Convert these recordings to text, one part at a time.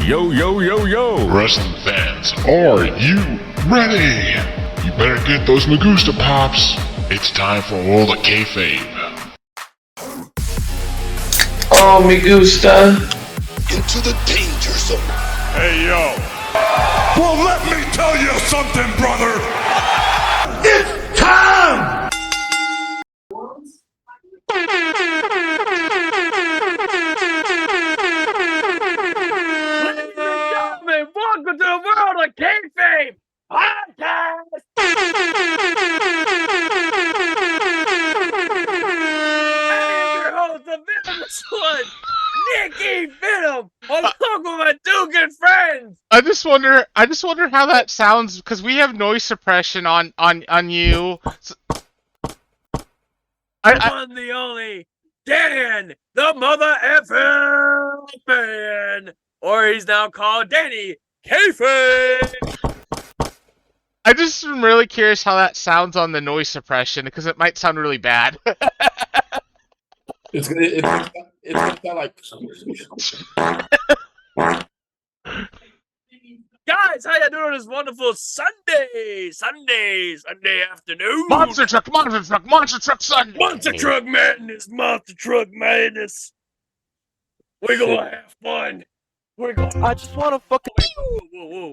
Yo, yo, yo, yo! Wrestling fans, are you ready? You better get those Magusta pops. It's time for all the Kayfabe. Oh, me gusta. Into the danger zone. Hey, yo. Well, let me tell you something, brother. It's time! Ladies and gentlemen, welcome to the world of Kayfabe Podcast! I am your host, the venomous one, Nicky Venom, along with my two good friends. I just wonder how that sounds because we have noise suppression on you. One, the only Dan, the mother effing man, or he's now called Danny Kayfabe. I just am really curious how that sounds on the noise suppression because it might sound really bad. It's gonna sound like. Guys, how you doing this wonderful Sunday afternoon? Monster truck Sunday. Monster truck madness. We're gonna have fun. I just want to fucking. Whoa.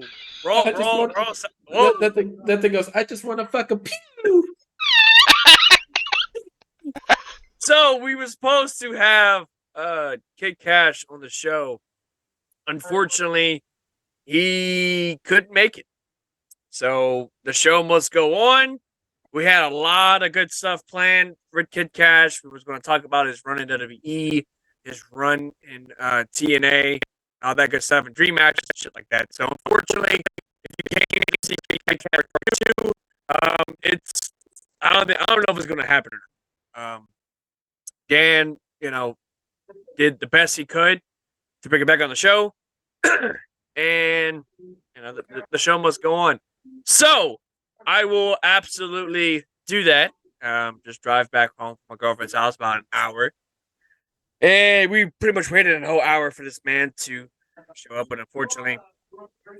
That thing goes, I just want to fuck a pew. So we were supposed to have Kid Cash on the show. Unfortunately, he couldn't make it. So the show must go on. We had a lot of good stuff planned for Kid Cash. We was going to talk about his run in WWE, his run in TNA, all that good stuff, and dream matches and shit like that. So unfortunately, if you can't see Kid Cash too, it's I don't know if it's going to happen or not. Dan, did the best he could to bring it back on the show. And the show must go on. So I will absolutely do that. Just drive back home from my girlfriend's house about an hour. And we pretty much waited a whole hour for this man to show up, but unfortunately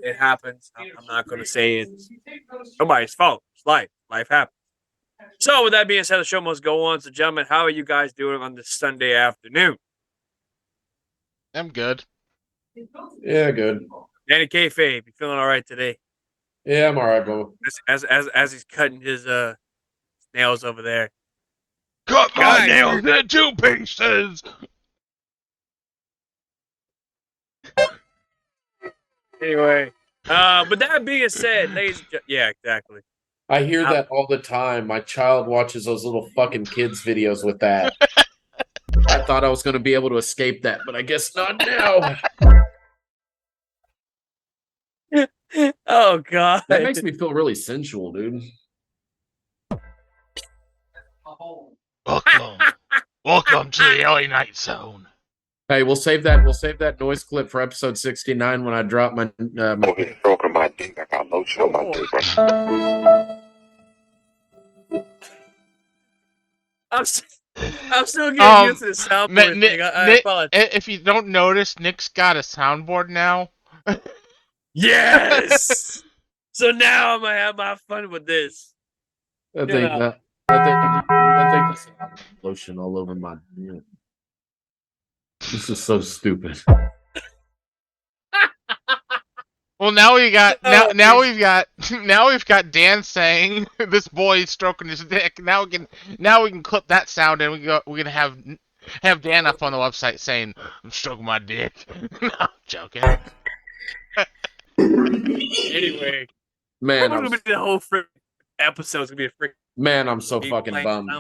it happens. I'm not gonna say it's nobody's fault. It's life. Life happens. So with that being said, the show must go on. So gentlemen, how are you guys doing on this Sunday afternoon? I'm good. Yeah, good. Danny Kayfabe, you feeling all right today? Yeah, I'm all right, bro. As he's cutting his nails over there. Cut my nails into 2 pieces. Anyway, with that being said, ladies and yeah, exactly. I hear that all the time. My child watches those little fucking kids videos with that. I thought I was going to be able to escape that, but I guess not now. Oh, God. That makes me feel really sensual, dude. Welcome to the LA Night Zone. Hey, we'll save that noise clip for episode 69 when I drop my Stroking my dick. I got lotion on my dick. I'm still getting used to the soundboard thing. I apologize. If you don't notice, Nick's got a soundboard now. Yes! So now I'm going to have my fun with this. I think lotion all over my. Yeah. This is so stupid. Well, now we've got Dan saying this boy is stroking his dick. Now we can clip that sound and we're gonna have Dan up on the website saying I'm stroking my dick. No, I'm joking. Anyway, Man, the whole episode's gonna be a freaking. Man, I'm so fucking bummed.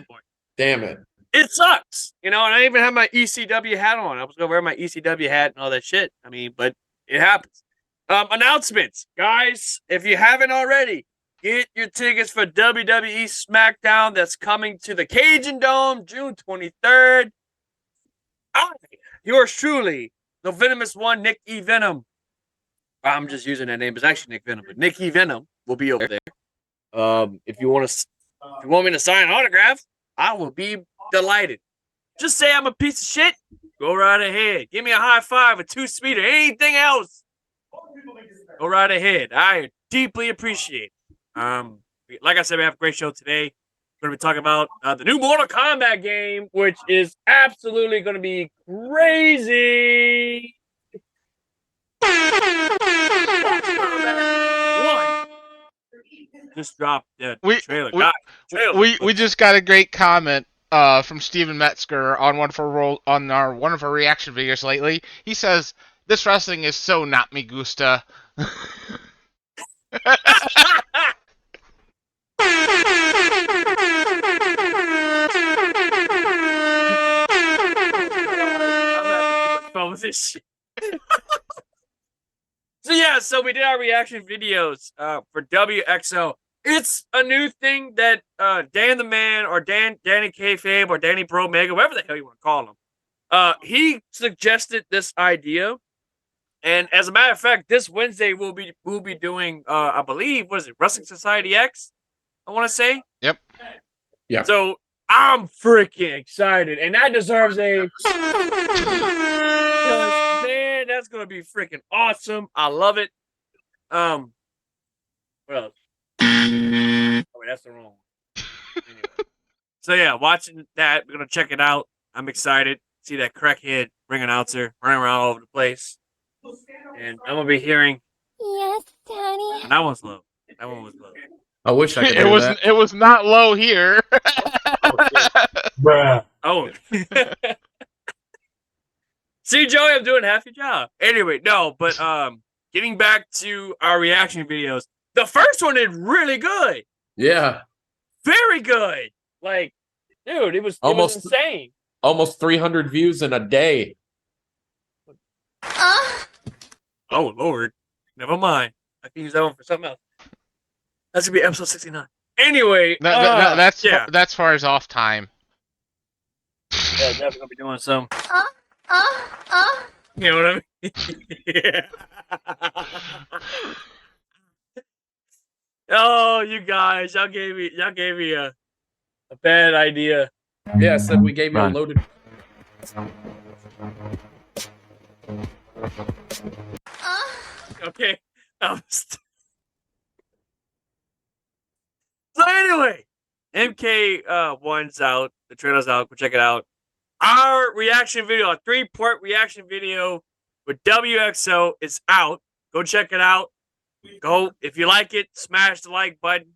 Damn it. It sucks, and I even have my ECW hat on. I was gonna wear my ECW hat and all that shit. But it happens. Announcements, guys. If you haven't already, get your tickets for WWE SmackDown that's coming to the Cajun Dome June 23rd. Yours truly, the venomous one, Nick E. Venom. I'm just using that name. It's actually Nick Venom, but Nick E. Venom will be over there. If you want me to sign an autograph, I will be delighted. Just say I'm a piece of shit. Go right ahead. Give me a high five, a 2-speed, or anything else. go right ahead. I deeply appreciate it. Like I said, we have a great show today. We're going to be talking about the new Mortal Kombat game, which is absolutely going to be crazy. Mortal Kombat 1 just dropped the trailer. We just got a great comment from Steven Metzger on one of our reaction videos lately. He says, "This wrestling is so not me gusta." This shit. So we did our reaction videos for WXO. It's a new thing that Dan the Man or Danny Kayfabe or Danny Bro Mega, whatever the hell you want to call him, he suggested this idea. And as a matter of fact, this Wednesday we'll be doing I believe, what is it, Wrestling Society X? I want to say. Yep. Yeah. So I'm freaking excited, and that deserves a. Man, that's gonna be freaking awesome. I love it. What else? Oh, wait, that's the wrong one. Anyway. So yeah, watching that, we're gonna check it out. I'm excited. See that crackhead ring announcer running around all over the place, and I'm gonna be hearing. Yes, Daddy. And that one's low. That one was low. I wish I could It do was that. it was not low here. Bruh. Oh. See, Joey, I'm doing half your job. Anyway, no, but getting back to our reaction videos, the first one is really good. Yeah. Very good. Like, dude, it was Almost- insane. Almost 300 views in a day. Oh, Lord. Never mind. I can use that one for something else. That's going to be episode 69. Anyway. That's far as off time. Yeah, definitely going to be doing some. You know what I mean? Yeah. Oh, you guys, y'all gave me a bad idea. Yeah, I said we gave you a Run. loaded. Okay. So anyway, MK1's out. The trailer's out. Go check it out. Our reaction video, a 3-part reaction video with WXO is out. Go check it out. Go, if you like it, smash the like button.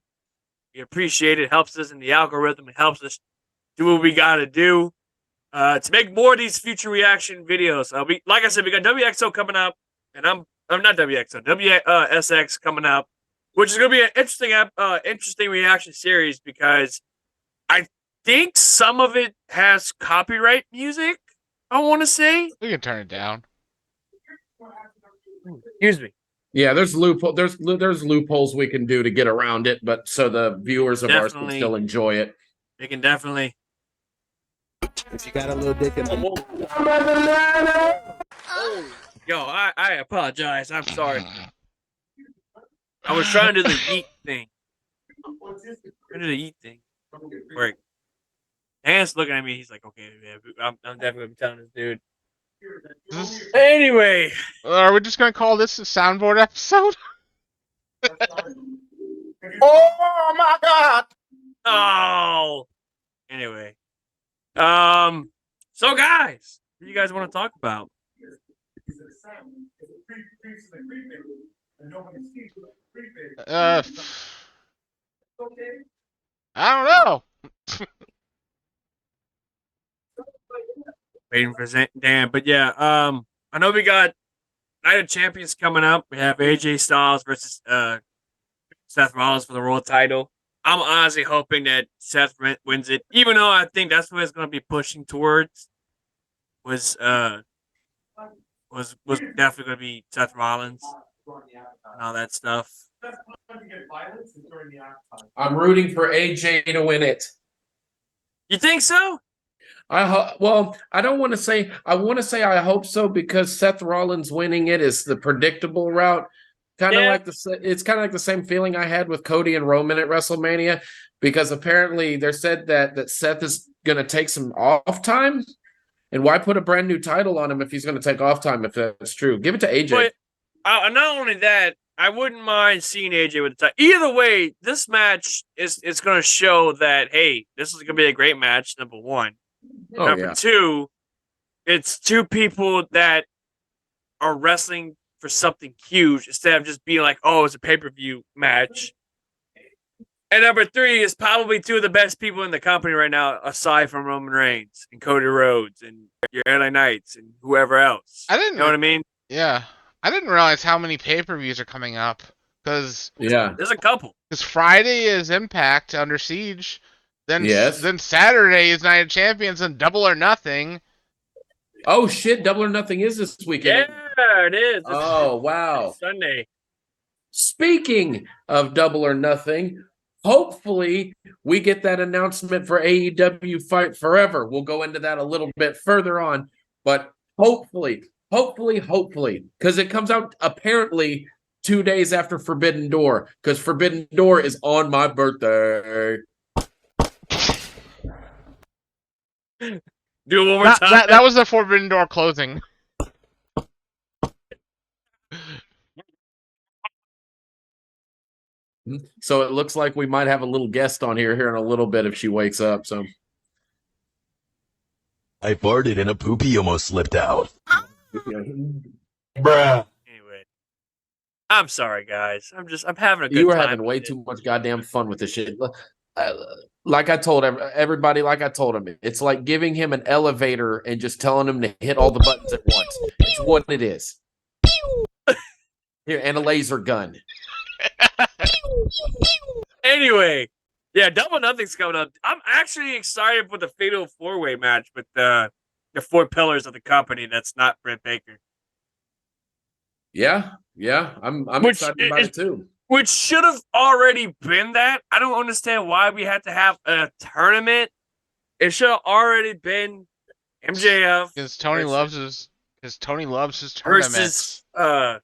We appreciate it. It helps us in the algorithm. It helps us do what we got to do to make more of these future reaction videos. Like I said, we got WXO coming up, and I'm not WXO, WSX coming up, which is going to be an interesting reaction series because I think some of it has copyright music. I want to say. We can turn it down. Excuse me. Yeah, there's loopholes we can do to get around it, but so the viewers of ours can Definitely. still enjoy it. They can definitely. If you got a little dick in the Yo, I apologize. I'm sorry. I was trying to do the yeet thing. Where Dan's looking at me. He's like, okay, man, I'm definitely gonna be telling this dude. Anyway, Are we just gonna call this a soundboard episode? Oh my God! oh. Anyway, so guys, what do you guys want to talk about? I don't know. Waiting for Dan, but yeah, I know we got Night of Champions coming up. We have AJ Styles versus Seth Rollins for the world title. I'm honestly hoping that Seth wins it, even though I think that's what it's going to be pushing towards. Was definitely going to be Seth Rollins and all that stuff. I'm rooting for AJ to win it. You think so? Well, I don't want to say. I want to say I hope so because Seth Rollins winning it is the predictable route. Kind of like it's kind of like the same feeling I had with Cody and Roman at WrestleMania, because apparently they said that Seth is going to take some off time, and why put a brand new title on him if he's going to take off time? If that's true, give it to AJ. Not only that, I wouldn't mind seeing AJ with the title. Either way, this match is going to show that hey, this is going to be a great match. Number one, Oh number yeah. two, it's two people that are wrestling for something huge instead of just being like, oh, it's a pay-per-view match. And number three is probably two of the best people in the company right now, aside from Roman Reigns and Cody Rhodes and your LA Knights and whoever else. You know what I mean? Yeah. I didn't realize how many pay-per-views are coming up. Because there's a couple. Because Friday is Impact Under Siege. Then Saturday is Night of Champions and Double or Nothing. Oh shit! Double or Nothing is this weekend. Yeah, it is. Oh wow! Sunday. Speaking of Double or Nothing, hopefully we get that announcement for AEW Fight Forever. We'll go into that a little bit further on, but hopefully, because it comes out apparently 2 days after Forbidden Door, because Forbidden Door is on my birthday. Do it one more time. That was the Forbidden Door closing. So it looks like we might have a little guest on here in a little bit if she wakes up. So I farted and a poopy almost slipped out. Bruh. Anyway, I'm sorry, guys. I'm having a good time. You were having way too much goddamn fun with this shit. Like I told everybody, like I told him, it's like giving him an elevator and just telling him to hit all the buttons at once. It's what it is. Here, and a laser gun. Anyway, yeah, Double or Nothing's coming up. I'm actually excited for the Fatal 4-Way match with the four pillars of the company. That's not Britt Baker. Yeah, I'm excited about it too. Which should have already been that. I don't understand why we had to have a tournament. It should have already been MJF. Because Tony loves his tournaments. Versus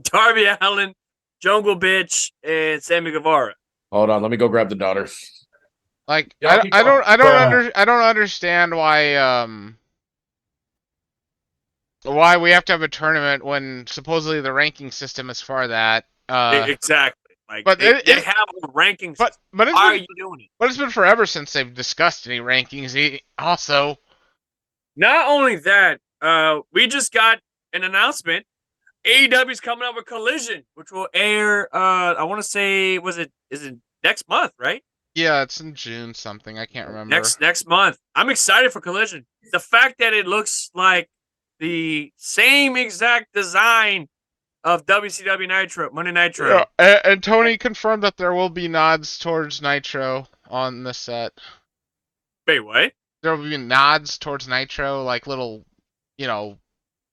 Darby Allin, Jungle Bitch, and Sammy Guevara. Hold on, let me go grab the daughter. Like I don't understand why we have to have a tournament when supposedly the ranking system is for that. Exactly. Like, but they have a rankings. But why are you doing it? But it's been forever since they've discussed any rankings. Also, not only that, we just got an announcement. AEW is coming out with Collision, which will air. I want to say, is it next month? Right? Yeah, it's in June something. I can't remember. Next month. I'm excited for Collision. The fact that it looks like the same exact design of WCW Nitro, Monday Nitro. Yeah, and Tony confirmed that there will be nods towards Nitro on the set. Wait, what? There will be nods towards Nitro, like little,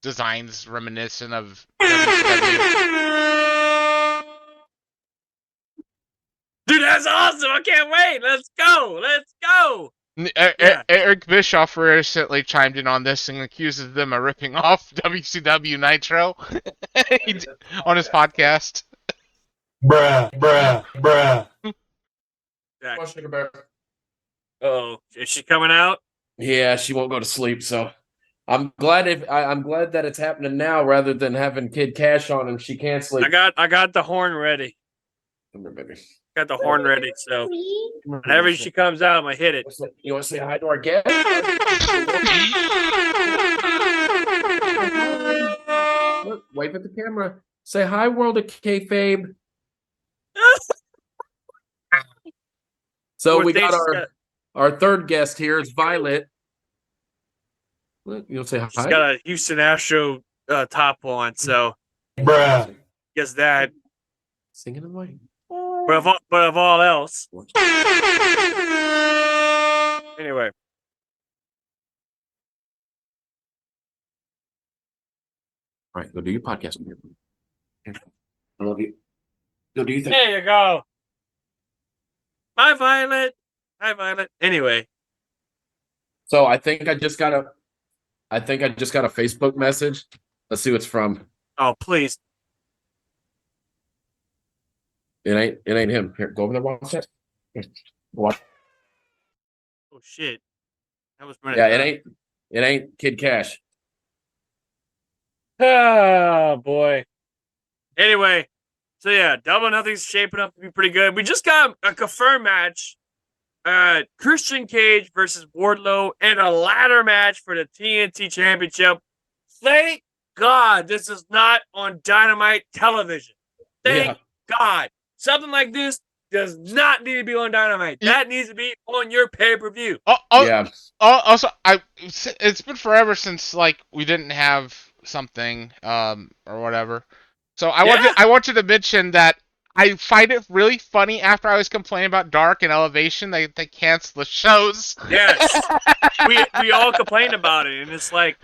designs reminiscent of WCW. Dude, that's awesome! I can't wait! Let's go! Eric Bischoff recently chimed in on this and accuses them of ripping off WCW Nitro on his podcast. Bruh. Oh, is she coming out? Yeah, she won't go to sleep. So I'm glad that it's happening now rather than having Kid Cash on and she can't sleep. I got the horn ready. Come here, baby. Got the horn ready, so whenever she comes out, I'm gonna hit it. You want to say hi to our guest? Look, wave at the camera. Say hi, world of kayfabe. So we got our third guest here is Violet. Look, you'll say hi. She's got a Houston Astro top on, so guess that. Singing away. But of all else. Anyway. All right, go do your podcast. I love you. Go do your thing. There you go. Bye, Violet. Anyway. So I think I just got a Facebook message. Let's see what's from. Oh, please. It ain't him. Here, go over there, watch that. Watch. Oh shit. That was Yeah, it ain't Kid Cash. Oh boy. Anyway, so yeah, Double or Nothing's shaping up to be pretty good. We just got a confirmed match. Christian Cage versus Wardlow and a ladder match for the TNT Championship. Thank God this is not on Dynamite television. Thank God. Something like this does not need to be on Dynamite. That needs to be on your pay-per-view. Also, it's been forever since like we didn't have something or whatever. So I wanted to mention that I find it really funny after I was complaining about Dark and Elevation they cancel the shows. Yes. we all complained about it, and it's like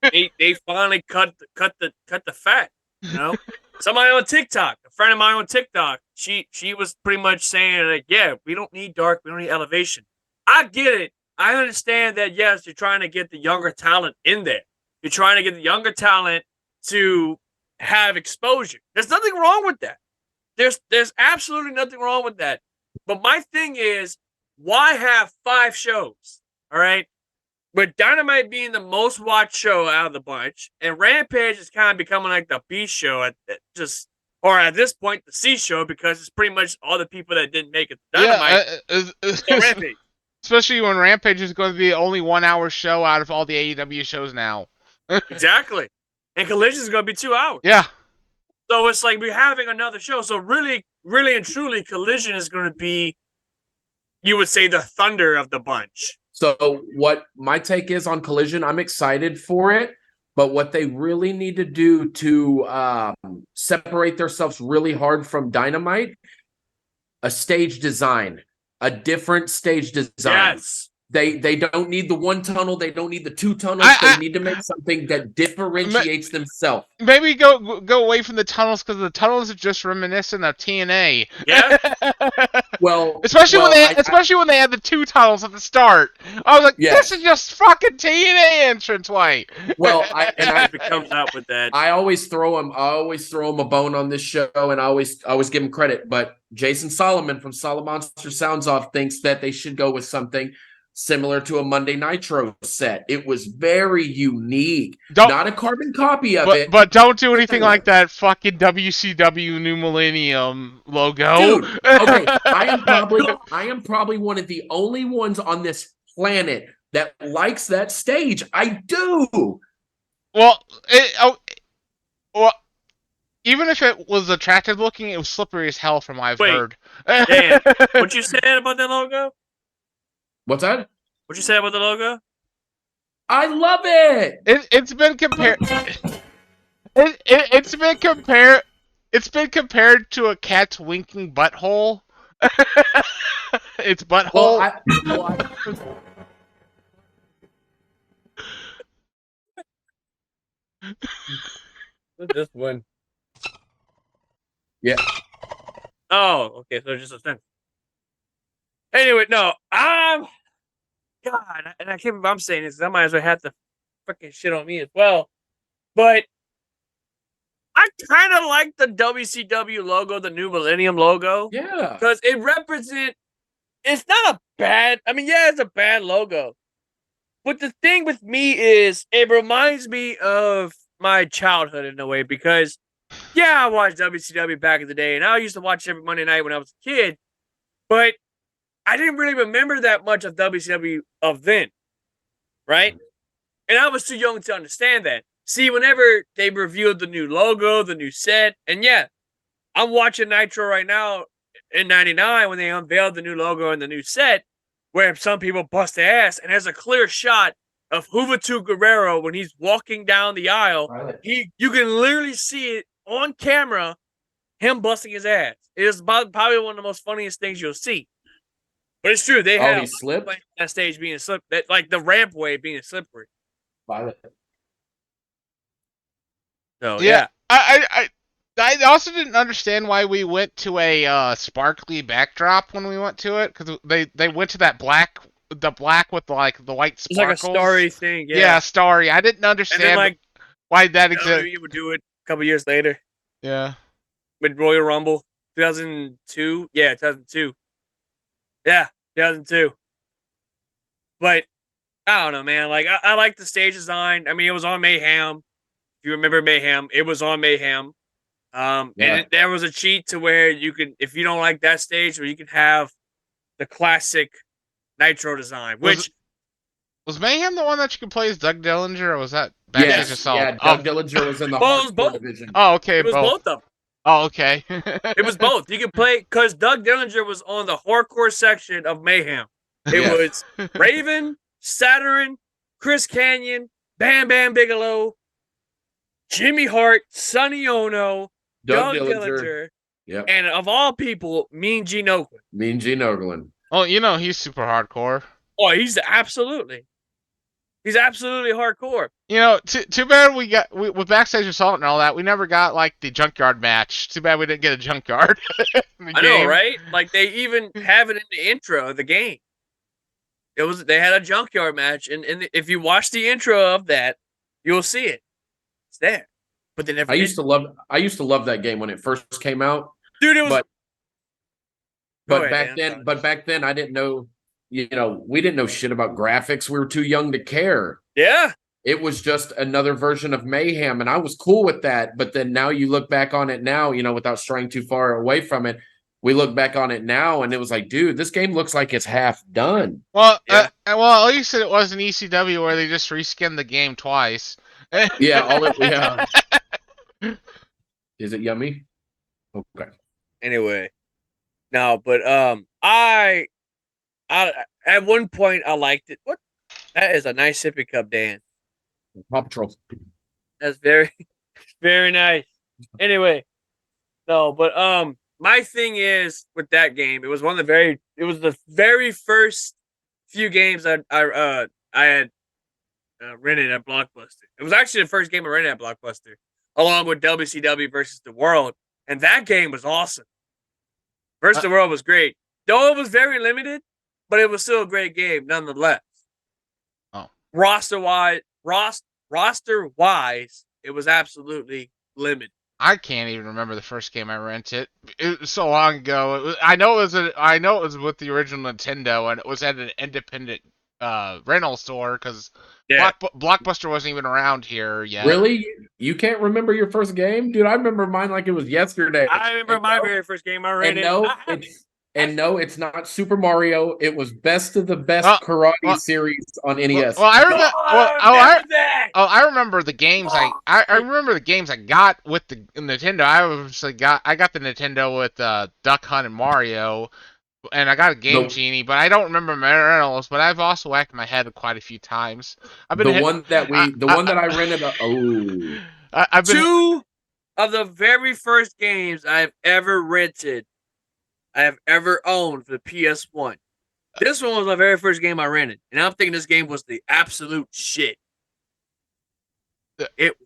they finally cut the fat, you know? Somebody on TikTok, a friend of mine on TikTok, she was pretty much saying like, yeah, we don't need Dark, we don't need Elevation. I get it. I understand that, yes, you're trying to get the younger talent in there. You're trying to get the younger talent to have exposure. There's nothing wrong with that. There's absolutely nothing wrong with that. But my thing is, why have 5 shows? All right. With Dynamite being the most watched show out of the bunch, and Rampage is kind of becoming like the B show at this point, the C show, because it's pretty much all the people that didn't make it to Dynamite. Rampage. Especially when Rampage is going to be only 1 hour show out of all the AEW shows now. Exactly. And Collision is going to be 2 hours. Yeah. So it's like we're having another show. So really, really and truly, Collision is going to be, you would say, the thunder of the bunch. So what my take is on Collision, I'm excited for it, but what they really need to do to separate themselves really hard from Dynamite, a stage design, a different stage design. Yes. They don't need the 1 tunnel. They don't need the 2 tunnels. They need to make something that differentiates themselves. Maybe go away from the tunnels, because the tunnels are just reminiscent of TNA. Yeah. Well, especially when they had the 2 tunnels at the start. I was like, this is just fucking TNA entranceway. Well, it comes out with that. I always throw him a bone on this show, and I always give him credit. But Jason Solomon from Solomonster Sounds Off thinks that they should go with something similar to a Monday Nitro set. It was very unique. Not a carbon copy of it. But don't do anything like that fucking WCW New Millennium logo. Dude, okay, I am probably one of the only ones on this planet that likes that stage. I do. Well, even if it was attractive looking, it was slippery as hell from what I've heard. Dan, what you said about that logo? What's that? What you said about the logo? I love it. It's been compared. It's been compared to a cat's winking butthole. Its butthole. What's this one? Yeah. Oh, okay. So just a sentence. Anyway, no, God, and I can't believe I'm saying this. I might as well have to freaking shit on me as well. But I kind of like the WCW logo, the New Millennium logo. Yeah. Because it represents, it's not a bad, I mean, yeah, it's a bad logo. But the thing with me is, it reminds me of my childhood in a way, because, yeah, I watched WCW back in the day, and I used to watch every Monday night when I was a kid. But I didn't really remember that much of WCW of then, right? And I was too young to understand that. See, whenever they revealed the new logo, the new set, and yeah, I'm watching Nitro right now in '99 when they unveiled the new logo and the new set, where some people bust their ass, and there's a clear shot of Juventud Guerrero when he's walking down the aisle. Right. You can literally see it on camera, him busting his ass. It is probably one of the most funniest things you'll see. But it's true. They have he slipped? that stage being slippery, like the rampway being slippery. Violet. So yeah. I also didn't understand why we went to a sparkly backdrop when we went to it, because they went to that black with like the white It's like sparkles. a starry thing. Yeah, Yeah, starry. I didn't understand why that exists. You would do it a couple years later. Yeah. With Royal Rumble 2002. Yeah, 2002. Yeah, 2002. But I don't know, man. Like I like the stage design. I mean, it was on Mayhem. If you remember Mayhem, it was on Mayhem. And there was a cheat to where you can, if you don't like that stage, where you can have the classic Nitro design, which was Mayhem the one that you could play as Doug Dillinger, or was that Backstage Assault? Yeah, Doug Dillinger was in the hardcore division. Oh, okay, it was both of them. Oh, okay. It was both. You could play because Doug Dillinger was on the hardcore section of Mayhem. It was Raven, Saturn, Chris Kanyon, Bam Bam Bigelow, Jimmy Hart, Sonny Ono, Doug Dillinger, and of all people, Mean Gene Okerlund. Mean Gene Okerlund. Oh, he's super hardcore. Oh, he's absolutely hardcore. Too bad we got with Backstage Assault and all that. We never got like the junkyard match. Too bad we didn't get a junkyard. I know, right? Like they even have it in the intro of the game. They had a junkyard match, and if you watch the intro of that, you'll see it. It's there, but they never. I used to love that game when it first came out, dude. It was. But back then, I didn't know. We didn't know shit about graphics. We were too young to care. Yeah. It was just another version of Mayhem, and I was cool with that. But then now you look back on it now, without straying too far away from it, we look back on it now, and it was like, dude, this game looks like it's half done. Well, at least it was an ECW where they just reskinned the game twice. Yeah. Is it yummy? Okay. Anyway, no, but I at one point I liked it. What? That is a nice sippy cup, Dan. Paw Patrol. That's very, very nice. Anyway, no, but my thing is with that game, it was the very first few games I had rented at Blockbuster. It was actually the first game I rented at Blockbuster, along with WCW versus the World, and that game was awesome. Versus the World was great, though it was very limited, but it was still a great game nonetheless. Oh, roster wise, it was absolutely limited. I can't even remember the first game I rented. It was so long ago. I know it was with the original Nintendo, and it was at an independent rental store because Blockbuster wasn't even around here yet. Really? You can't remember your first game? Dude, I remember mine like it was yesterday. I remember my very first game I rented. And no, it's not Super Mario. It was Best of the Best Karate series on NES. I remember the games. I remember the games I got with the Nintendo. I got the Nintendo with Duck Hunt and Mario, and I got a Game Genie. But I don't remember Marinos. But I've also whacked my head quite a few times. One that I rented. Two of the very first games I've ever rented. I have ever owned for the PS1. This one was my very first game I rented, and I'm thinking this game was the absolute shit. It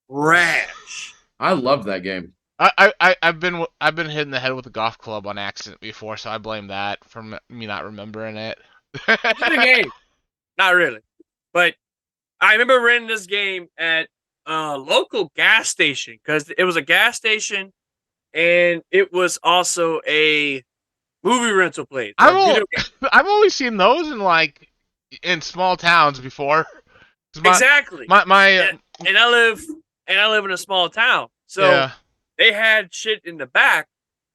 rash. I love that game. I've been hit in the head with a golf club on accident before, so I blame that for me not remembering it. It's a good game. Not really, but I remember renting this game at a local gas station because it was a gas station. And it was also a movie rental place. I've always seen those in small towns before. Exactly. And I live in a small town, so they had shit in the back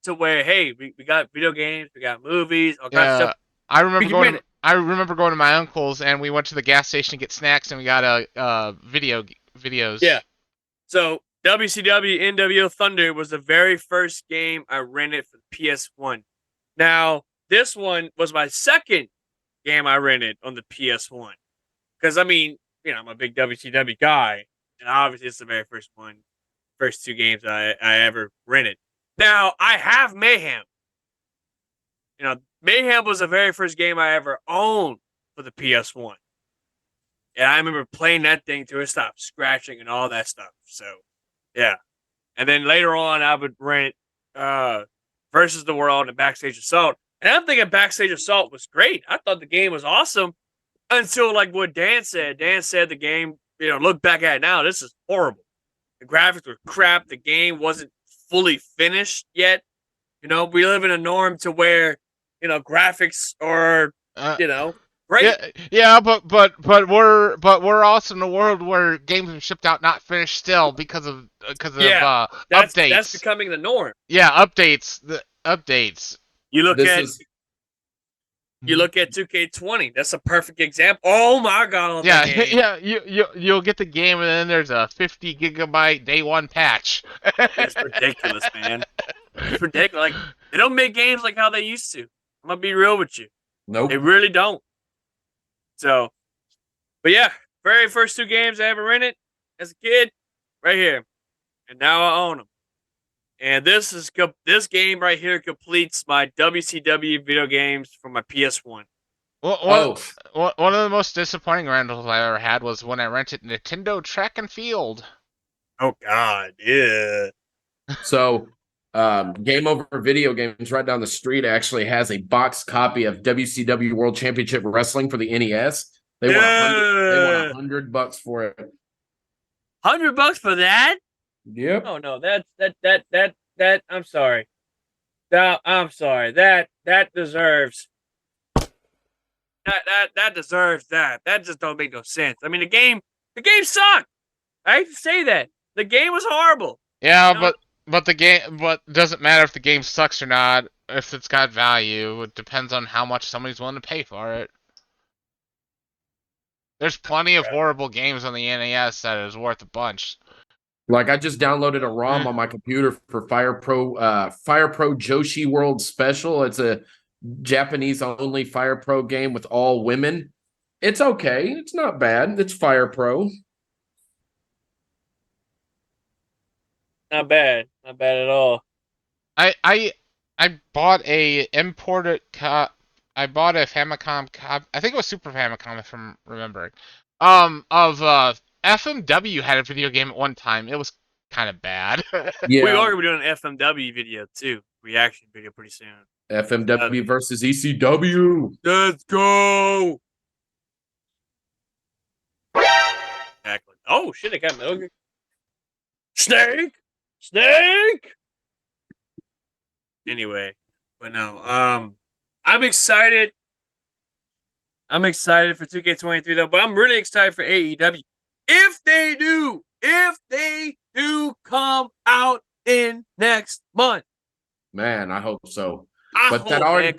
to where we got video games, we got movies, all kinds of stuff. I remember going to my uncle's and we went to the gas station to get snacks and we got videos. Yeah. So WCW NWO Thunder was the very first game I rented for the PS1. Now, this one was my second game I rented on the PS1. Because, I'm a big WCW guy, and obviously it's the very first two games I ever rented. Now, I have Mayhem. Mayhem was the very first game I ever owned for the PS1. And I remember playing that thing till it stopped scratching and all that stuff. So, yeah. And then later on, I would rent Versus the World and Backstage Assault. And I'm thinking Backstage Assault was great. I thought the game was awesome until, what Dan said. Dan said the game, look back at it now, this is horrible. The graphics were crap. The game wasn't fully finished yet. We live in a norm to where, graphics are, great. But we're also in a world where games are shipped out not finished still because of That's updates. becoming the norm. Yeah, updates. The updates. You look This at is 2K20. That's a perfect example. Oh my god, I love that game. Yeah. You'll get the game and then there's a 50 gigabyte day one patch. It's ridiculous, man. It's ridiculous. Like they don't make games like how they used to. I'm gonna be real with you. nope. They really don't. So, but yeah, very first 2 games I ever rented as a kid, right here, and now I own them. And this game right here completes my WCW video games for my PS1. Oh, One of the most disappointing rentals I ever had was when I rented Nintendo Track and Field. Oh God, yeah. so Game Over Video Games right down the street actually has a box copy of WCW World Championship Wrestling for the NES. They want $100 for it. $100 for that? Yep. Oh no, that I'm sorry. I'm sorry. That deserves that deserves that. That just don't make no sense. I mean the game sucked. I hate to say that. The game was horrible. Yeah, You know? but it doesn't matter if the game sucks or not, if it's got value. It depends on how much somebody's willing to pay for it. There's plenty of horrible games on the NES that is worth a bunch. Like I just downloaded a ROM on my computer for Fire Pro Joshi World Special. It's a Japanese only Fire Pro game with all women. It's okay. It's not bad. It's Fire Pro. Not bad. Not bad at all. I bought a imported I bought a Famicom I think it was Super Famicom if I'm remembering. FMW had a video game at one time. It was kind of bad. Yeah. We are going to be doing an FMW video too. Reaction video pretty soon. FMW versus ECW. Let's go. Exactly. Oh shit! I got Metal Gear. Snake. Anyway, but no. I'm excited. I'm excited for 2K23 though, but I'm really excited for AEW. If they do come out in next month. Man, I hope so. That already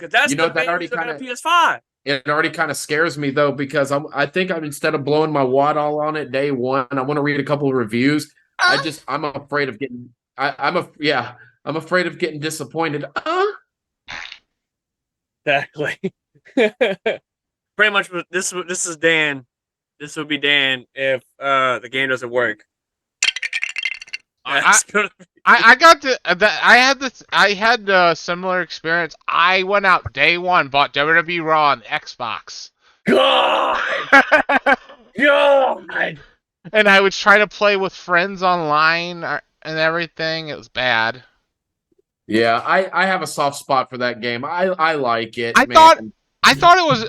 kind of PS5. It already kind of scares me though because I think instead of blowing my wad all on it day one, I want to read a couple of reviews. I'm afraid of getting I'm afraid of getting disappointed. Exactly. Pretty much this is Dan. This would be Dan if the game doesn't work. I had a similar experience. I went out day one, bought WWE Raw on Xbox. God. And I was trying to play with friends online and everything. It was bad. Yeah, I have a soft spot for that game. I like it. I thought it was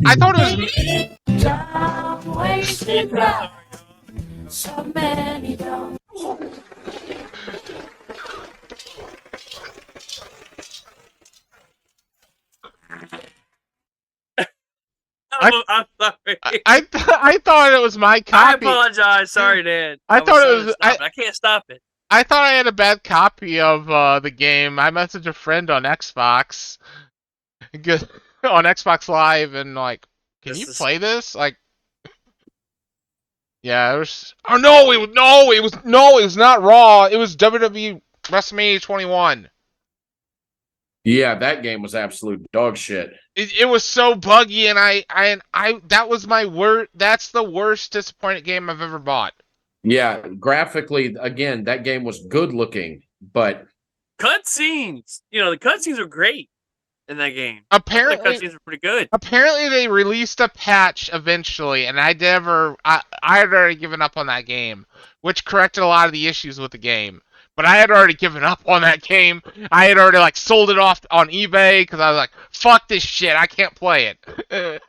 Time wasted right. So many don't. I'm sorry. I thought it was my copy. I apologize. Sorry, Dan. I thought it was. I can't stop it. I thought I had a bad copy of the game. I messaged a friend on Xbox, on Xbox Live, and like, can you play this? Like, yeah, it was. Oh no! It was not Raw. It was WWE WrestleMania 21. Yeah, that game was absolute dog shit. It was so buggy, and I that was my worst. That's the worst disappointed game I've ever bought. Yeah, graphically, again, that game was good looking, but cutscenes. The cutscenes are great in that game. Apparently, the cutscenes are pretty good. Apparently, they released a patch eventually, and I had already given up on that game, which corrected a lot of the issues with the game. But I had already given up on that game. I had already sold it off on eBay because I was like, "Fuck this shit! I can't play it."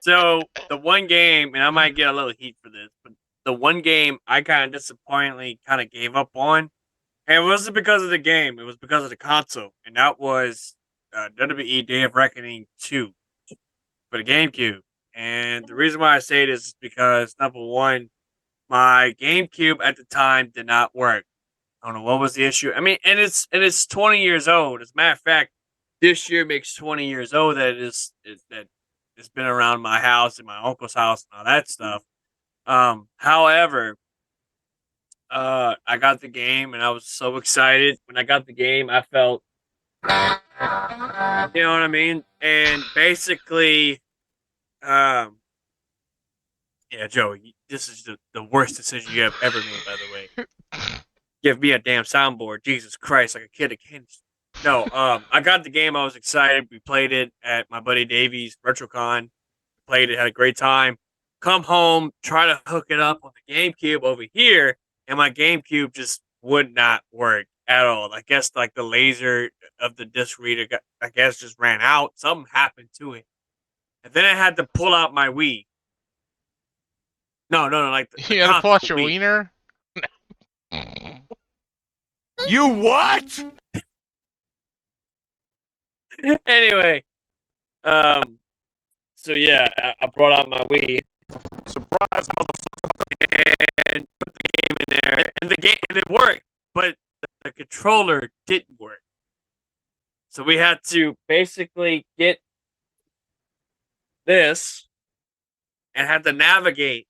So the one game, and I might get a little heat for this, but the one game I kind of disappointingly kind of gave up on, and it wasn't because of the game; it was because of the console, and that was WWE Day of Reckoning 2 for the GameCube. And the reason why I say this is because number one, my GameCube at the time did not work. I don't know what was the issue. I mean, and it's 20 years old. As a matter of fact, this year makes 20 years old that it's been around my house and my uncle's house and all that stuff. However, I got the game and I was so excited. When I got the game, I felt, you know what I mean? And basically, yeah, Joe, this is the worst decision you have ever made, by the way. Give me a damn soundboard. Jesus Christ, like a kid at candy. No, I got the game. I was excited. We played it at my buddy Davey's RetroCon. Played it, had a great time. Come home, try to hook it up on the GameCube over here, and my GameCube just would not work at all. I guess like the laser of the disc reader, I guess, just ran out. Something happened to it, and then I had to pull out my Wii. No, like you had to pull out your wiener. You what? Anyway, so yeah, I brought out my Wii. Surprise, motherfucker. And put the game in there, and it worked, but the controller didn't work. So we had to basically get this and had to navigate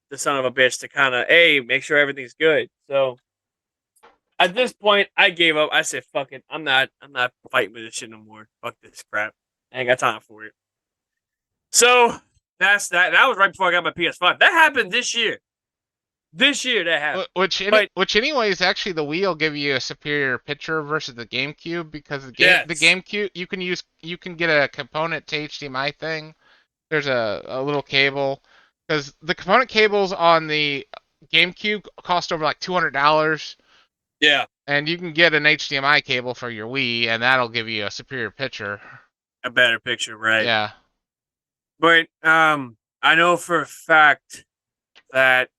the son of a bitch to kind of make sure everything's good. So at this point, I gave up. I said, "Fuck it, I'm not fighting with this shit no more. Fuck this crap. I ain't got time for it." So that's that. That was right before I got my PS5. That happened this year. This year that happened. Which anyways, actually the Wii will give you a superior picture versus the GameCube because the GameCube you can get a component to HDMI thing. There's a little cable because the component cables on the GameCube cost over like $200. Yeah. And you can get an HDMI cable for your Wii, and that'll give you a superior picture. A better picture, right? Yeah. But I know for a fact that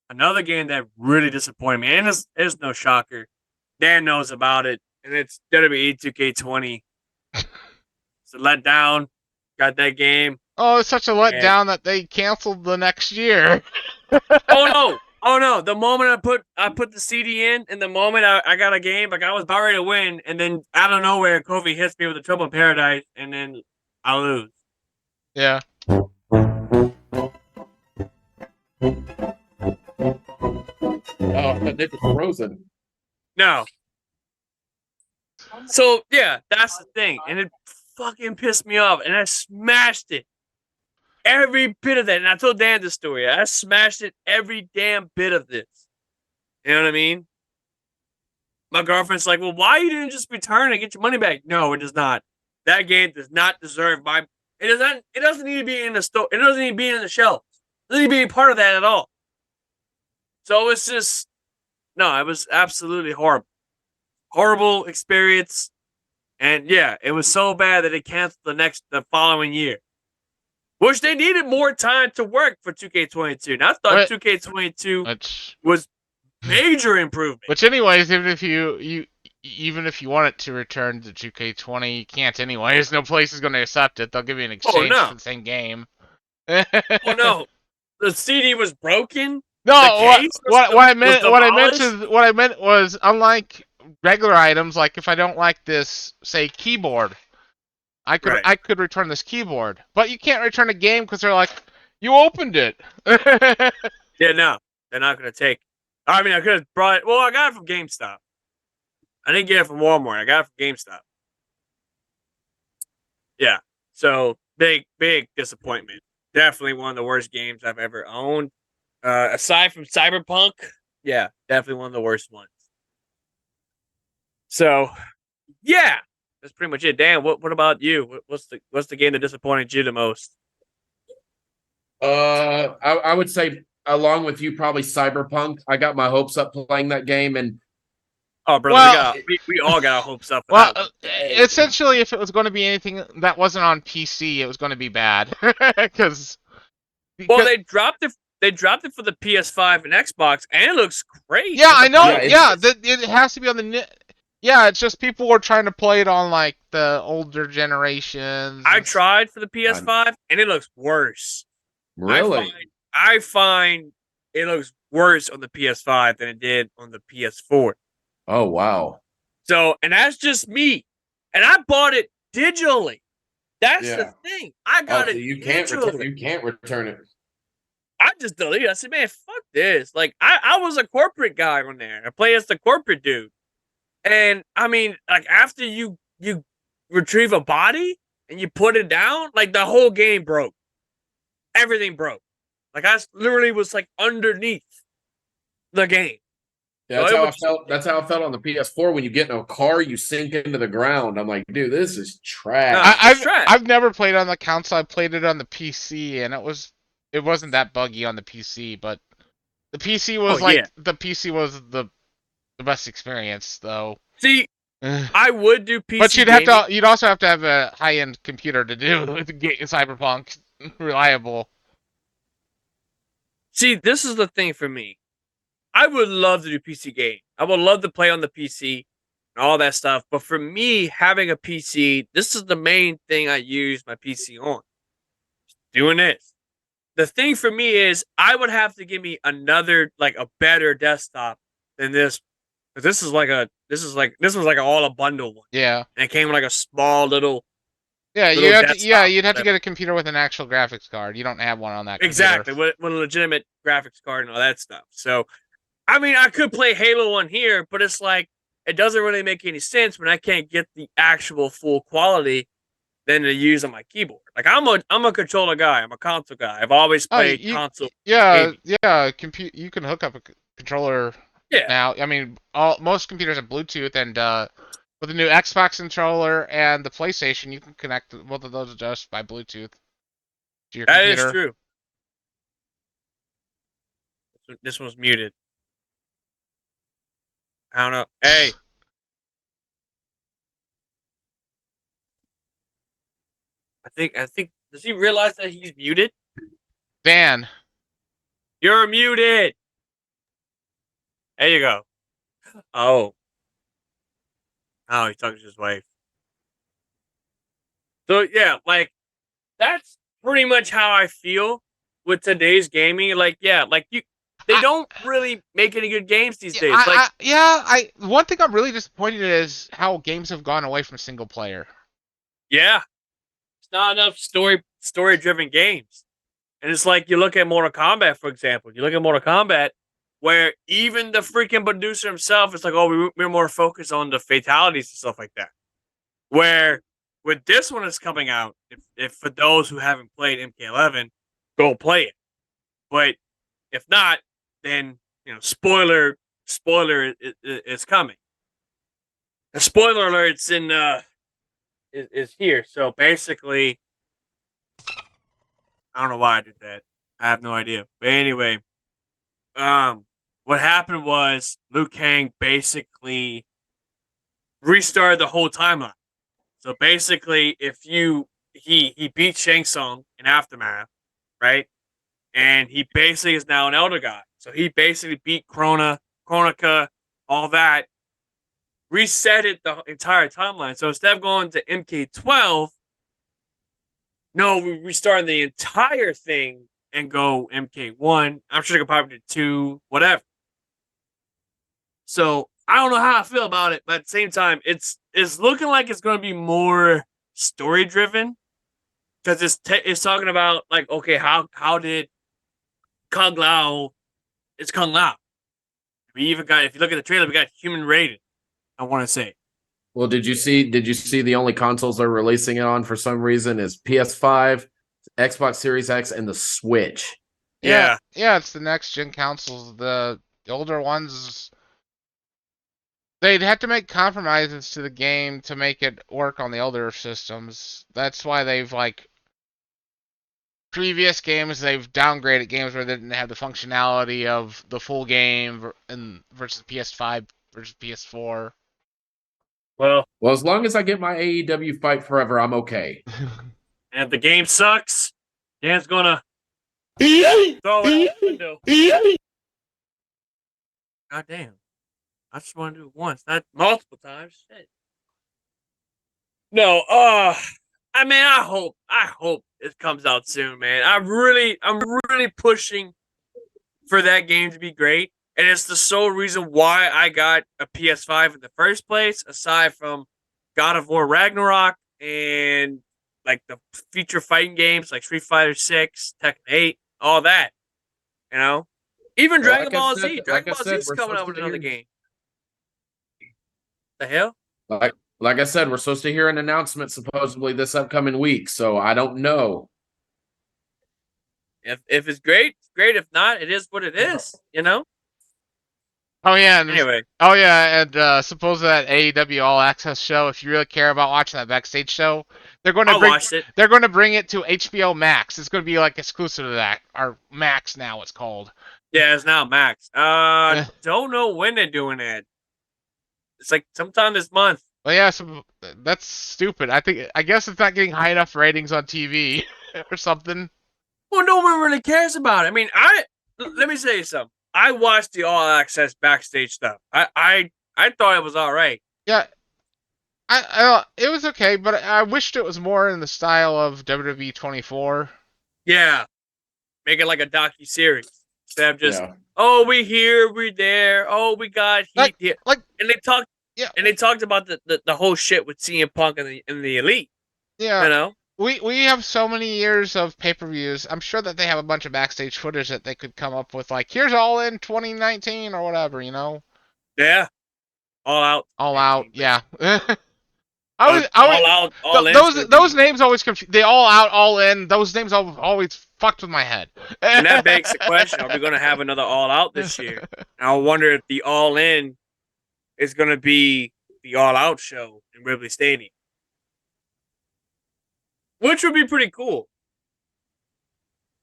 another game that really disappointed me, and it's no shocker, Dan knows about it, and it's WWE 2K20. It's a letdown. Got that game. Oh, it's such a letdown that they canceled the next year. Oh no! The moment I put the CD in, and the moment I got a game, like I was about ready to win, and then out of nowhere, Kofi hits me with a Trouble in Paradise, and then I lose. Yeah. Oh, that was frozen. No. So yeah, that's the thing, and it fucking pissed me off, and I smashed it. Every bit of that, and I told Dan this story. I smashed it every damn bit of this. You know what I mean? My girlfriend's like, "Well, why you didn't just return and get your money back?" No, it does not. That game does not deserve my. It doesn't need to be in the store. It doesn't need to be in the shelves. It doesn't need to be part of that at all. So it's just no. It was absolutely horrible, horrible experience, and yeah, it was so bad that they canceled the following year. Which they needed more time to work for 2K22. And I thought 2K22 was major improvement. Which, anyways, even if you want it to return to 2K20, you can't anyways. No place is going to accept it. They'll give you an exchange for the same game. Oh no, the CD was broken. No, what I meant was unlike regular items, like if I don't like this, say, keyboard. I could return this keyboard, but you can't return a game because they're like, you opened it. Yeah, no, they're not going to take. I mean, I could have brought it. Well, I got it from GameStop. I didn't get it from Walmart. I got it from GameStop. Yeah, so big disappointment. Definitely one of the worst games I've ever owned. Aside from Cyberpunk, yeah, definitely one of the worst ones. So, yeah. That's pretty much it. Dan, what about you? What's the game that disappointed you the most? I would say along with you, probably Cyberpunk. I got my hopes up playing that game, and brother, we all got our hopes up. Well, essentially, if it was going to be anything that wasn't on PC, it was going to be bad. Because they dropped it. They dropped it for the PS5 and Xbox, and it looks great. Yeah, I know. Yeah, it has to be on the. Yeah, it's just people were trying to play it on like the older generations. I tried for the PS5 and it looks worse. Really? I find it looks worse on the PS5 than it did on the PS4. Oh wow. So, and that's just me. And I bought it digitally. That's the thing. I got so it you can't digitally. you can't return it. I just deleted it. I said, man, fuck this. Like, I was a corporate guy on there. I play as the corporate dude. And I mean, like after you retrieve a body and you put it down, like the whole game broke. Everything broke. Like I literally was like underneath the game. Yeah, that's how I felt. That's how I felt on the PS4. When you get in a car, you sink into the ground. I'm like, dude, this is trash. I've never played on the console. I played it on the PC, and it wasn't that buggy on the PC, but the PC was the PC was the best experience though. See, I would do PC, but you'd also have to have a high end computer to do Cyberpunk reliable. See, this is the thing for me. I would love to do PC game. I would love to play on the PC and all that stuff. But for me, having a PC, this is the main thing I use my PC on. Doing this. The thing for me is I would have to give me another, like a better desktop than this. This was like all a bundle one. Yeah. And it came with like a small little. Yeah, you'd have to get a computer with an actual graphics card. You don't have one on that computer. Exactly, with a legitimate graphics card and all that stuff. So, I mean, I could play Halo on here, but it's like it doesn't really make any sense when I can't get the actual full quality than to use on my keyboard. Like I'm a controller guy. I'm a console guy. I've always played console. Yeah, you can hook up a controller. Yeah. Now, I mean, most computers have Bluetooth, and with the new Xbox controller and the PlayStation, you can connect both of those just by Bluetooth to your computer. That is true. This one's muted. I don't know. Hey. I think does he realize that he's muted? Dan. You're muted. There you go. Oh, he's talking to his wife. So yeah, like that's pretty much how I feel with today's gaming. Like, yeah, like they don't really make any good games these days. One thing I'm really disappointed in is how games have gone away from single player. Yeah, it's not enough story driven games, and it's like you look at Mortal Kombat, for example. You look at Mortal Kombat, where even the freaking producer himself is like, oh, we're more focused on the fatalities and stuff like that. Where with this one is coming out, if for those who haven't played MK11, go play it. But if not, then spoiler is coming. The spoiler alert's in is here. So basically, I don't know why I did that. I have no idea. But anyway, what happened was Liu Kang basically restarted the whole timeline. So basically, he beat Shang Tsung in Aftermath, right? And he basically is now an Elder God. So he basically beat Kronika, all that, resetted the entire timeline. So instead of going to MK12, no, we restarted the entire thing and go MK1. I'm sure they could probably do 2, whatever. So I don't know how I feel about it, but at the same time, it's looking like it's going to be more story driven because it's talking about like, okay, how did Kung Lao? It's Kung Lao. We even got, if you look at the trailer, we got human Raiden. I want to say. Well, did you see the only consoles they're releasing it on for some reason is PS5, Xbox Series X, and the Switch? Yeah, it's the next gen consoles. The older ones, they'd have to make compromises to the game to make it work on the older systems. That's why they've previous games, they've downgraded games where they didn't have the functionality of the full game versus PS5 versus PS4. Well, as long as I get my AEW Fight Forever, I'm okay. And if the game sucks, Dan's gonna throw it out the window. God damn. I just want to do it once, not multiple times. Shit. No, I mean, I hope it comes out soon, man. I'm really pushing for that game to be great, and it's the sole reason why I got a PS5 in the first place. Aside from God of War Ragnarok and like the feature fighting games like Street Fighter 6, Tekken 8, all that, you know, even Well, Dragon Ball Z. Dragon Ball Z is we're coming supposed out with to another hear- game. The hell? Like I said, we're supposed to hear an announcement supposedly this upcoming week, so I don't know. If it's great, it's great. If not, it is what it is. You know. Oh yeah. Anyway. Oh yeah, and suppose that AEW All Access show. If you really care about watching that backstage show, they're going to watched it. They're going to bring it to HBO Max. It's going to be like exclusive to that, or Max now it's called. Yeah, it's now Max. Don't know when they're doing that. It's like sometime this month. Well, yeah, so that's stupid. I guess it's not getting high enough ratings on TV or something. Well, no one really cares about it. I mean, let me say something. I watched the All Access backstage stuff. I thought it was all right. Yeah, it was okay, but I wished it was more in the style of WWE 24. Yeah, make it like a docu-series instead of just oh, we here, we there, oh, we got heat here. And they talked. Yeah, and they talked about the whole shit with CM Punk and the Elite. Yeah, you know, we have so many years of pay-per-views. I'm sure that they have a bunch of backstage footage that they could come up with, like here's All In 2019 or whatever, you know. Yeah, All Out. Yeah. Those names always confuse. They All Out, All In. Those names always fucked with my head. And that begs the question: are we going to have another All Out this year? And I wonder if the All In is going to be the All Out show in Wembley Stadium, which would be pretty cool.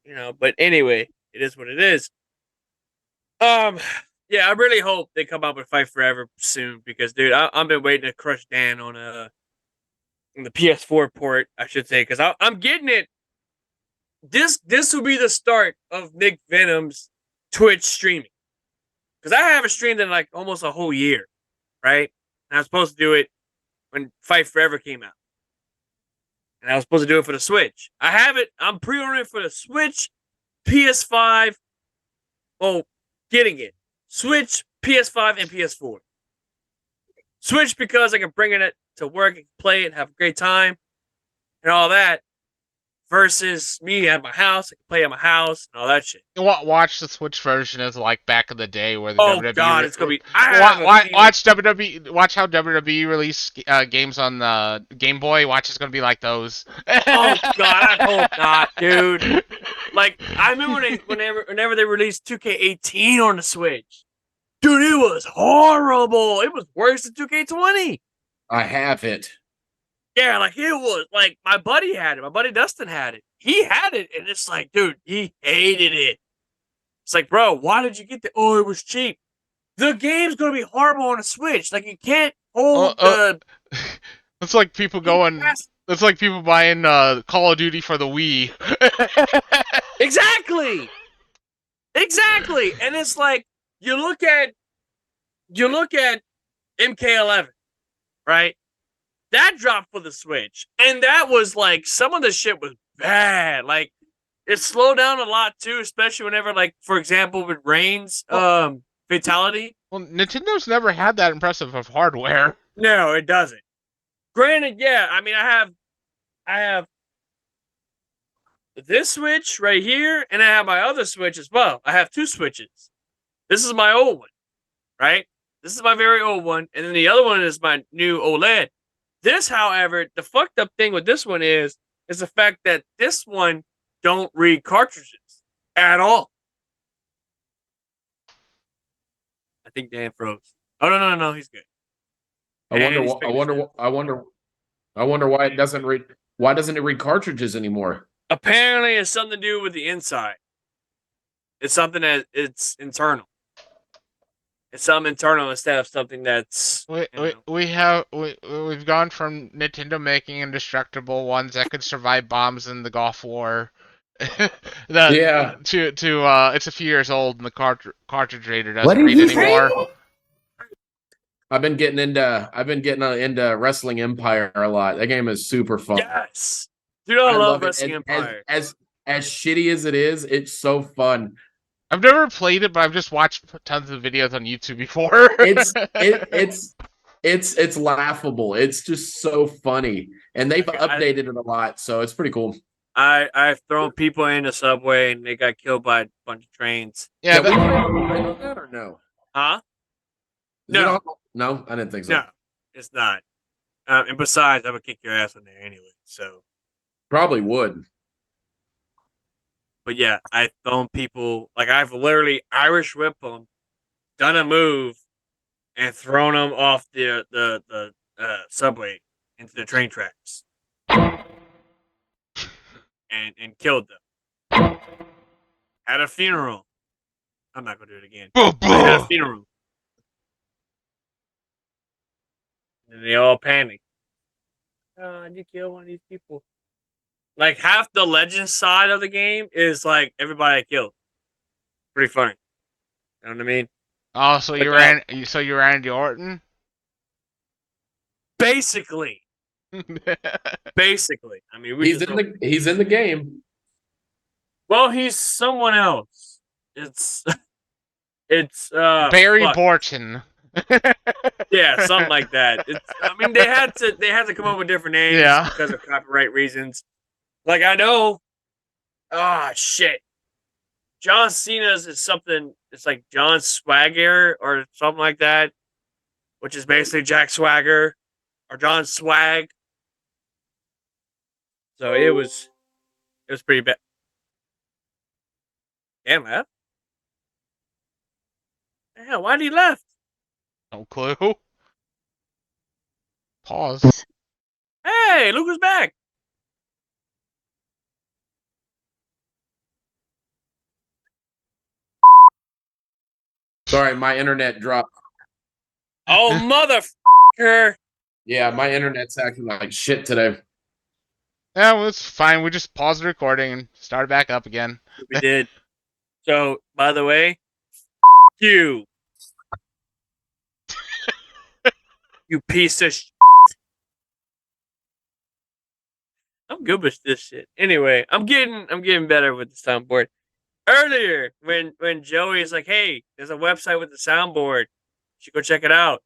You know, but anyway, it is what it is. Yeah, I really hope they come out with Fight Forever soon because, dude, I've been waiting to crush Dan on the PS4 port, I should say, because I'm getting it. This will be the start of Nick Venom's Twitch streaming, because I haven't streamed in like almost a whole year, right? And I was supposed to do it when Fight Forever came out, and I was supposed to do it for the Switch. I have it. I'm pre-ordering for the Switch, PS5. Oh, getting it. Switch, PS5, and PS4. Switch because I can bring it to work and play it, have a great time, and all that. Versus me at my house, I can play at my house and all that shit. Watch the Switch version as like back in the day where the WWE. God, it's gonna be. Watch WWE. Watch how WWE release games on the Game Boy. Watch, it's gonna be like those. Oh God, I hope not, dude. Like I remember whenever they released 2K18 on the Switch, dude, it was horrible. It was worse than 2K20. I have it. Yeah, like it was like my buddy had it. My buddy Dustin had it. He had it, and it's like, dude, he hated it. It's like, bro, why did you get the? Oh, it was cheap. The game's gonna be horrible on a Switch. Like you can't hold the. It's like people going. It's like people buying Call of Duty for the Wii. Exactly. And it's like you look at MK11, right? That dropped for the Switch, and that was like some of the shit was bad. Like it slowed down a lot too, especially whenever, like, for example, with Reigns fatality. Well, Nintendo's never had that impressive of hardware. No, it doesn't. Granted, yeah, I mean, I have this Switch right here, and I have my other Switch as well. I have two Switches. This is my old one, right? This is my very old one, and then the other one is my new OLED. This, however, the fucked up thing with this one is the fact that this one don't read cartridges at all. I think Dan froze. Oh no, he's good. I wonder why it doesn't read. Why doesn't it read cartridges anymore? Apparently, it's something to do with the inside. It's something that it's internal. It's something internal instead of something that's. We've gone from Nintendo making indestructible ones that could survive bombs in the Gulf War. To it's a few years old and the cartridge reader doesn't read anymore. I've been getting into Wrestling Empire a lot. That game is super fun. Yes, dude, I love love it. Wrestling Empire. As shitty as it is, it's so fun. I've never played it, but I've just watched tons of videos on YouTube before. It's laughable. It's just so funny, and they've updated it a lot, so it's pretty cool. I've thrown people in the subway and they got killed by a bunch of trains. Yeah, we play on that or no? Huh? Is it on- no, I didn't think so. No, it's not. And besides, I would kick your ass in there anyway. So, Probably would. but yeah, I've thrown people like I've literally Irish whip them, done a move, and thrown them off the subway into the train tracks, and killed them. At a funeral. I'm not gonna do it again. I had a funeral. And they all panicked. Oh, you killed one of these people. Like half the legend side of the game is like everybody I killed. Pretty funny. You know what I mean? Oh, so you ran Randy Orton? Basically. Basically. I mean, he's in the game. Well, he's someone else. It's Barry Borton. Yeah, something like that. I mean, they had to come up with different names because of copyright reasons. Like I know, shit. John Cena's is something. It's like John Swagger or something like that, which is basically Jack Swagger or John Swag. So it was pretty bad. Yeah, man. Yeah, why'd he left? No clue. Pause. Hey, Luke was back. Sorry, my internet dropped. Oh, motherfucker. Yeah, my internet's acting like shit today. Yeah, well, it's fine. We just paused the recording and started back up again. We did. So, by the way, you. You piece of shit. I'm good with this shit. Anyway, I'm getting better with the soundboard. Earlier, when Joey's like, "Hey, there's a website with the soundboard. You should go check it out."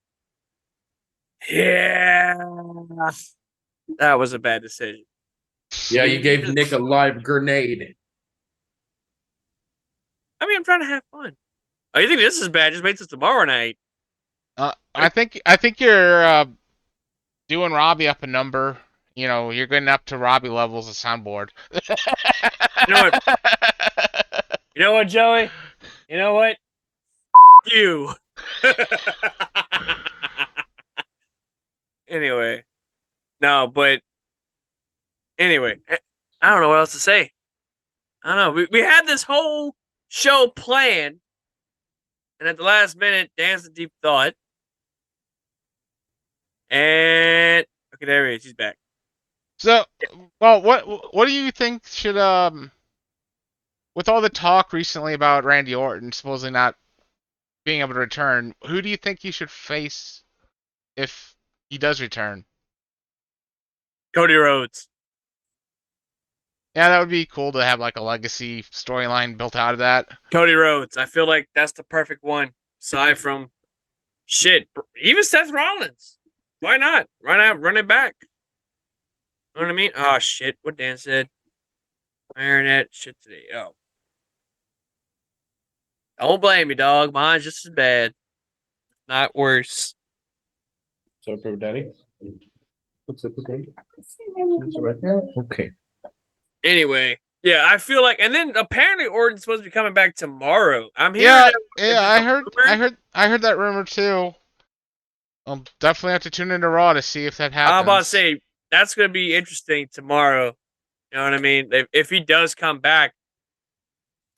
Yeah, that was a bad decision. Yeah, you gave Nick a live grenade. I mean, I'm trying to have fun. Oh, you think this is bad? Just wait till tomorrow night. I think you're doing Robbie up a number. You know, you're getting up to Robbie levels of soundboard. You know what? You know what, Joey? You know what? You. Anyway. No, but anyway, I don't know what else to say. I don't know. We had this whole show planned, and at the last minute, Dan's a deep thought. And okay, there he is. He's back. So, well, what do you think should with all the talk recently about Randy Orton supposedly not being able to return, who do you think he should face if he does return? Cody Rhodes. Yeah, that would be cool to have like a legacy storyline built out of that. Cody Rhodes. I feel like that's the perfect one. Aside from shit, even Seth Rollins. Why not? Run it back. You know what I mean? Oh shit! What Dan said. Internet shit today. Oh, don't blame me, dog. Mine's just as bad, not worse. So for Daddy. What's up, okay? Okay. Anyway, yeah, I feel like, and then apparently Orton's supposed to be coming back tomorrow. I'm hearing. Yeah, I heard that rumor too. I'll definitely have to tune into Raw to see if that happens. I'm about to say that's going to be interesting tomorrow. You know what I mean? If he does come back,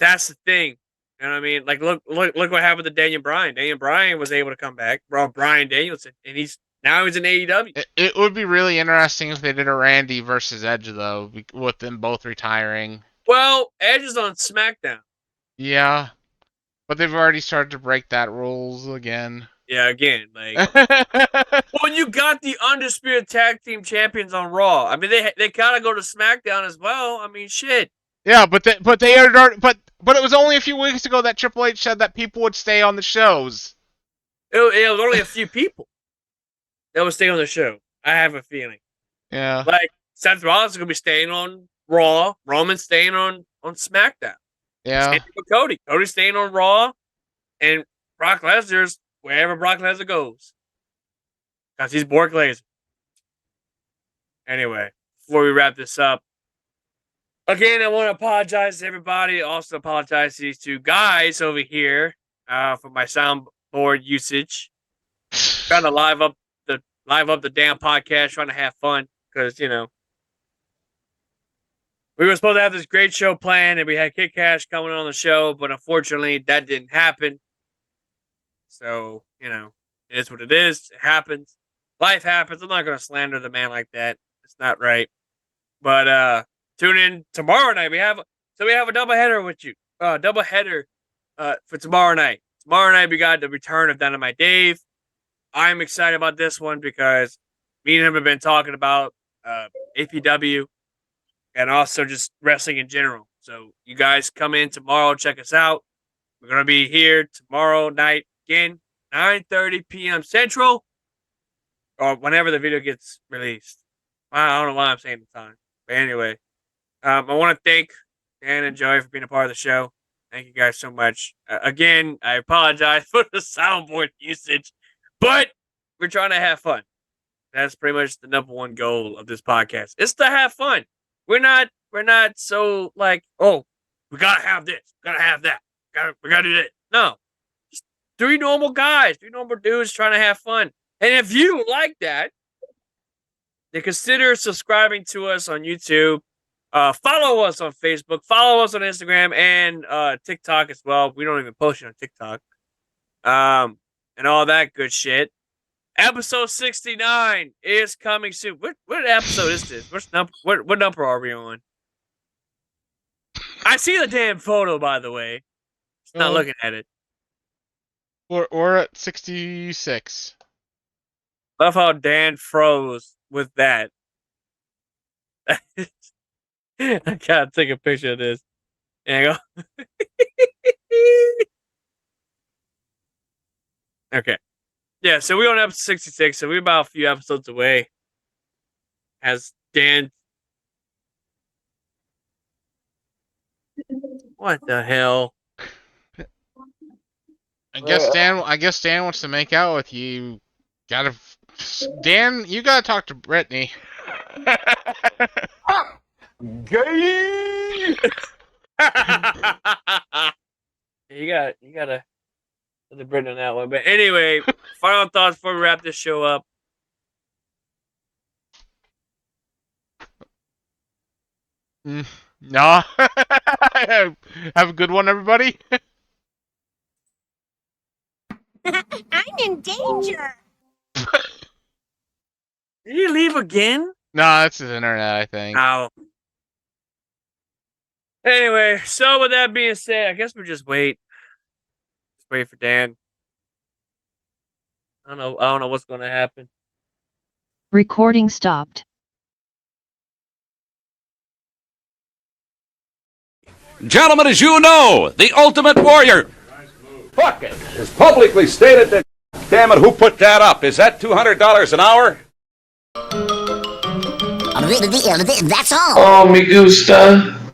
that's the thing. You know what I mean? Like, look what happened to Daniel Bryan. Daniel Bryan was able to come back. Bro, Bryan Danielson, and he's in AEW. It would be really interesting if they did a Randy versus Edge though, with them both retiring. Well, Edge is on SmackDown. Yeah, but they've already started to break that rules again. Yeah, again, like, well, you got the undisputed tag team champions on Raw. I mean, they gotta go to SmackDown as well. I mean, shit. Yeah, but it was only a few weeks ago that Triple H said that people would stay on the shows. It was only a few people that would stay on the show. I have a feeling. Yeah. Like, Seth Rollins is going to be staying on Raw. Roman's staying on SmackDown. Yeah. Same thing with Cody. Cody's staying on Raw. And Brock Lesnar's wherever Brock Lesnar goes. Because he's Bork Lesnar. Anyway, before we wrap this up, again, I want to apologize to everybody. Also apologize to these two guys over here for my soundboard usage. Trying to live up the damn podcast, trying to have fun. Because, you know, we were supposed to have this great show planned, and we had Kid Cash coming on the show, but unfortunately, that didn't happen. So, you know, it is what it is. It happens. Life happens. I'm not going to slander the man like that. It's not right. But tune in tomorrow night. We have a doubleheader with you. Doubleheader for tomorrow night. Tomorrow night, we got the return of Dynamite Dave. I'm excited about this one because me and him have been talking about APW and also just wrestling in general. So you guys come in tomorrow, check us out. We're going to be here tomorrow night again, 9:30 p.m. Central, or whenever the video gets released. I don't know why I'm saying the time. But anyway, I want to thank Dan and Joey for being a part of the show. Thank you guys so much. Again, I apologize for the soundboard usage, but we're trying to have fun. That's pretty much the number one goal of this podcast. It's to have fun. We're not so like, oh, we gotta have this, gotta have that, we gotta do that. No, just three normal guys, three normal dudes trying to have fun. And if you like that, then consider subscribing to us on YouTube. Follow us on Facebook. Follow us on Instagram and TikTok as well. We don't even post it on TikTok. And all that good shit. Episode 69 is coming soon. What episode is this? What number are we on? I see the damn photo, by the way. Just not looking at it. We're at 66. Love how Dan froze with that. I gotta take a picture of this. There you go. Okay. Yeah, so we're on episode 66, so we're about a few episodes away. As Dan... What the hell? I guess Dan wants to make out with you. Dan, you gotta talk to Brittany. Gay. you gotta put the Brittany on that one. But anyway, final thoughts before we wrap this show up. No. Have a good one, everybody. I'm in danger. Did you leave again? No, that's his internet, I think. Oh. Anyway, so with that being said, I guess we just wait. Just wait for Dan. I don't know what's going to happen. Recording stopped. Gentlemen, as you know, the Ultimate Warrior. Fuck it. It's publicly stated that, damn it, who put that up? Is that $200 an hour? That's all. Oh, me gusta.